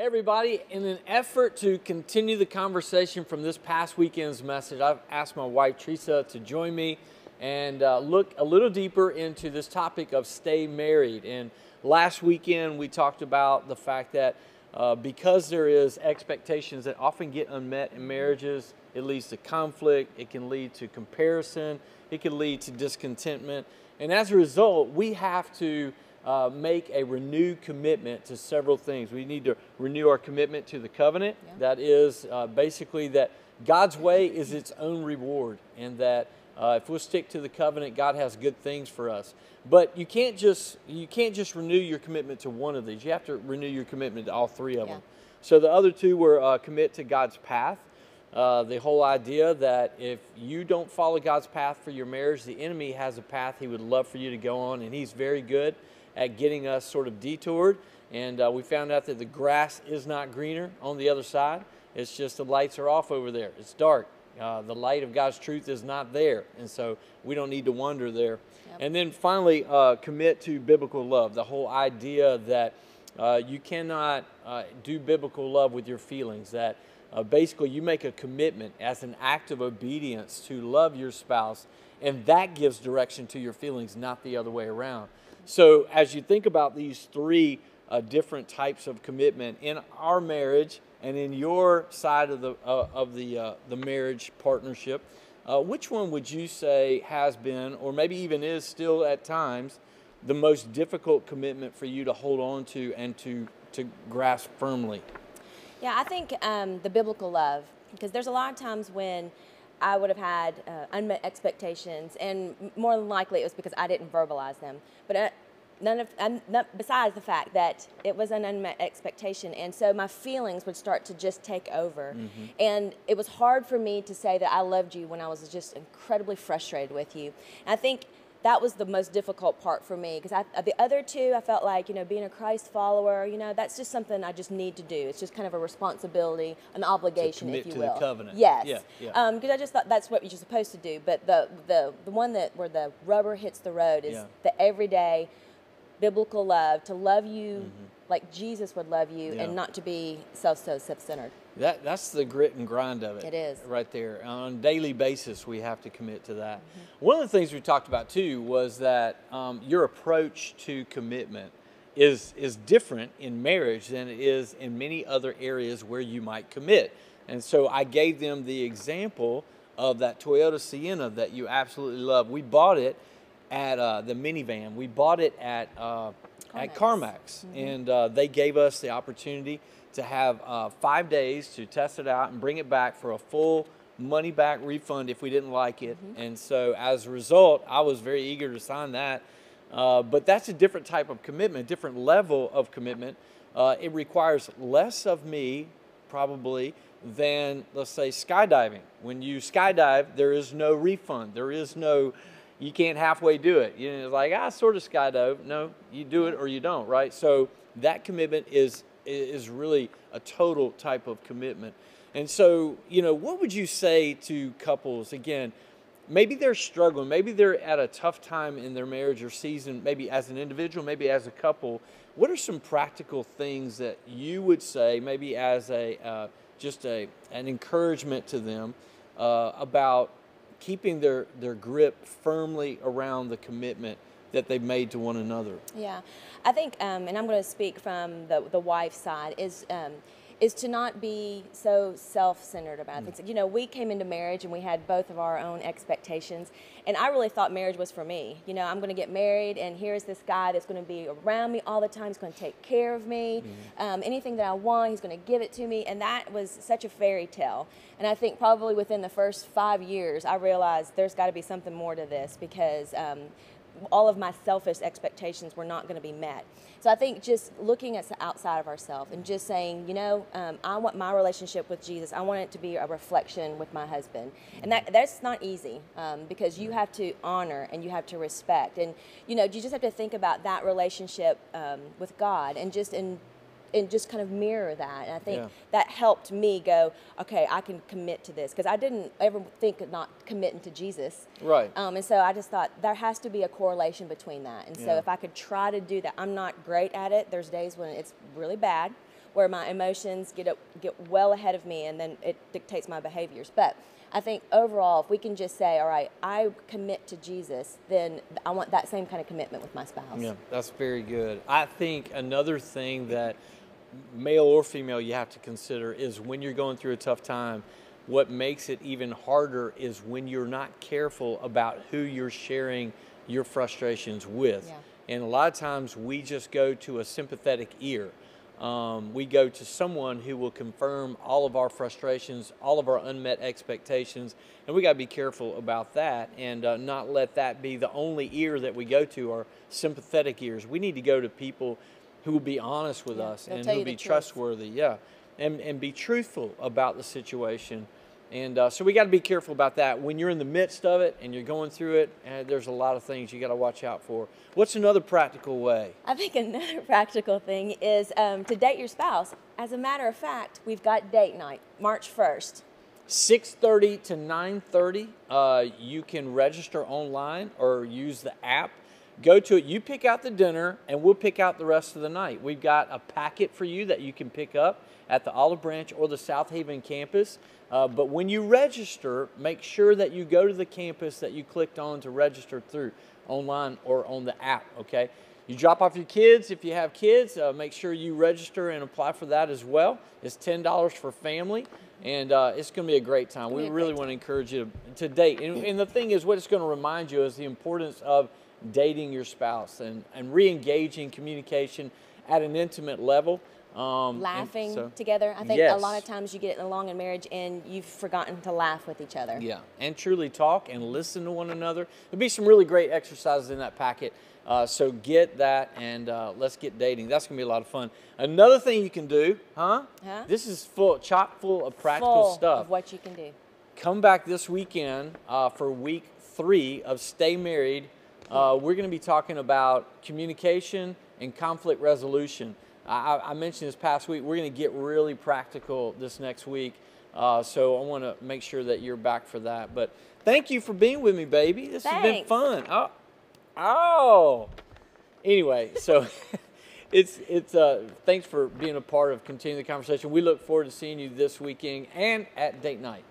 Hey everybody, in an effort to continue the conversation from this past weekend's message, I've asked my wife Treasa to join me and look a little deeper into this topic of stay married. And last weekend we talked about the fact that because there is expectations that often get unmet in marriages, it leads to conflict, it can lead to comparison, it can lead to discontentment. And as a result, we have to make a renewed commitment to several things. We need to renew our commitment to the covenant. Yeah. That is basically that God's way is its own reward, and that if we'll stick to the covenant, God has good things for us. But you can't just renew your commitment to one of these. You have to renew your commitment to all three of them. So the other two were commit to God's path. The whole idea that if you don't follow God's path for your marriage, the enemy has a path he would love for you to go on, and he's very good at getting us sort of detoured. And we found out that the grass is not greener on the other side. It's just the lights are off over there. It's dark. The light of God's truth is not there, and so we don't need to wander there. Yep. And then finally, commit to biblical love. The whole idea that you cannot do biblical love with your feelings, that basically you make a commitment as an act of obedience to love your spouse, and that gives direction to your feelings, not the other way around. So as you think about these three different types of commitment in our marriage and in your side of the marriage partnership, which one would you say has been, or maybe even is still at times, the most difficult commitment for you to hold on to and to grasp firmly? Yeah, I think the biblical love, because there's a lot of times when I would have had unmet expectations, and more than likely it was because I didn't verbalize them. But besides the fact that it was an unmet expectation, and so my feelings would start to just take over. Mm-hmm. And it was hard for me to say that I loved you when I was just incredibly frustrated with you. And I think that was the most difficult part for me, because the other two, I felt like, being a Christ follower, that's just something I just need to do. It's just kind of a responsibility, an obligation, if you will. To the covenant. Yes. Yeah. Because I just thought that's what you're supposed to do. But the one where the rubber hits the road is the everyday biblical love, to love you like Jesus would love you, and not to be self-centered. That's the grit and grind of it. It is. Right there. On a daily basis, we have to commit to that. Mm-hmm. One of the things we talked about, too, was that your approach to commitment is different in marriage than it is in many other areas where you might commit. And so I gave them the example of that Toyota Sienna that you absolutely love. We bought it at the minivan. We bought it at CarMax. Mm-hmm. And they gave us the opportunity to have 5 days to test it out and bring it back for a full money-back refund if we didn't like it. Mm-hmm. And so as a result, I was very eager to sign that. But that's a different type of commitment, different level of commitment. It requires less of me, probably, than, let's say, skydiving. When you skydive, there is no refund. There is no, you can't halfway do it. It's like, I sort of skydove. No, you do it or you don't, right? So that commitment is really a total type of commitment. And so, what would you say to couples, again, maybe they're struggling, maybe they're at a tough time in their marriage or season, maybe as an individual, maybe as a couple. What are some practical things that you would say, maybe as an encouragement to them about keeping their grip firmly around the commitment that they've made to one another? Yeah, I think, and I'm going to speak from the wife's side, is to not be so self-centered about things. We came into marriage and we had both of our own expectations, and I really thought marriage was for me. I'm going to get married, and here's this guy that's going to be around me all the time. He's going to take care of me. Anything that I want, he's going to give it to me, and that was such a fairy tale. And I think probably within the first 5 years, I realized there's got to be something more to this, because all of my selfish expectations were not going to be met. So I think just looking at the outside of ourselves and just saying, I want my relationship with Jesus, I want it to be a reflection with my husband. And that's not easy, because you have to honor and you have to respect. And, you just have to think about that relationship with God and just kind of mirror that. And I think that helped me go, okay, I can commit to this, because I didn't ever think of not committing to Jesus. Right. And so I just thought there has to be a correlation between that. And so if I could try to do that, I'm not great at it. There's days when it's really bad, where my emotions get well ahead of me, and then it dictates my behaviors. But I think overall, if we can just say, all right, I commit to Jesus, then I want that same kind of commitment with my spouse. Yeah, that's very good. I think another thing that male or female you have to consider is when you're going through a tough time, what makes it even harder is when you're not careful about who you're sharing your frustrations with. Yeah. And a lot of times we just go to a sympathetic ear. We go to someone who will confirm all of our frustrations, all of our unmet expectations, and we got to be careful about that and not let that be the only ear that we go to, our sympathetic ears. We need to go to people who will be honest with us and who will be trustworthy, and be truthful about the situation. And so we got to be careful about that. When you're in the midst of it and you're going through it, there's a lot of things you got to watch out for. What's another practical way? I think another practical thing is to date your spouse. As a matter of fact, we've got date night, March 1st. 6:30 to 9:30. You can register online or use the app. Go to it. You pick out the dinner, and we'll pick out the rest of the night. We've got a packet for you that you can pick up at the Olive Branch or the South Haven campus. But when you register, make sure that you go to the campus that you clicked on to register through, online or on the app, okay? You drop off your kids. If you have kids, make sure you register and apply for that as well. It's $10 for family, and it's going to be a great time. We really want to encourage you to date. And the thing is, what it's going to remind you is the importance of dating your spouse and re-engaging communication at an intimate level. Laughing together. I think a lot of times you get along in marriage and you've forgotten to laugh with each other. Yeah, and truly talk and listen to one another. There'll be some really great exercises in that packet. So get that and let's get dating. That's going to be a lot of fun. Another thing you can do, this is chock full of practical stuff. Of what you can do. Come back this weekend for week 3 of Stay Married. We're going to be talking about communication and conflict resolution. I mentioned this past week, we're going to get really practical this next week. So I want to make sure that you're back for that. But thank you for being with me, baby. This has been fun. Anyway, so thanks for being a part of continuing the conversation. We look forward to seeing you this weekend and at date night.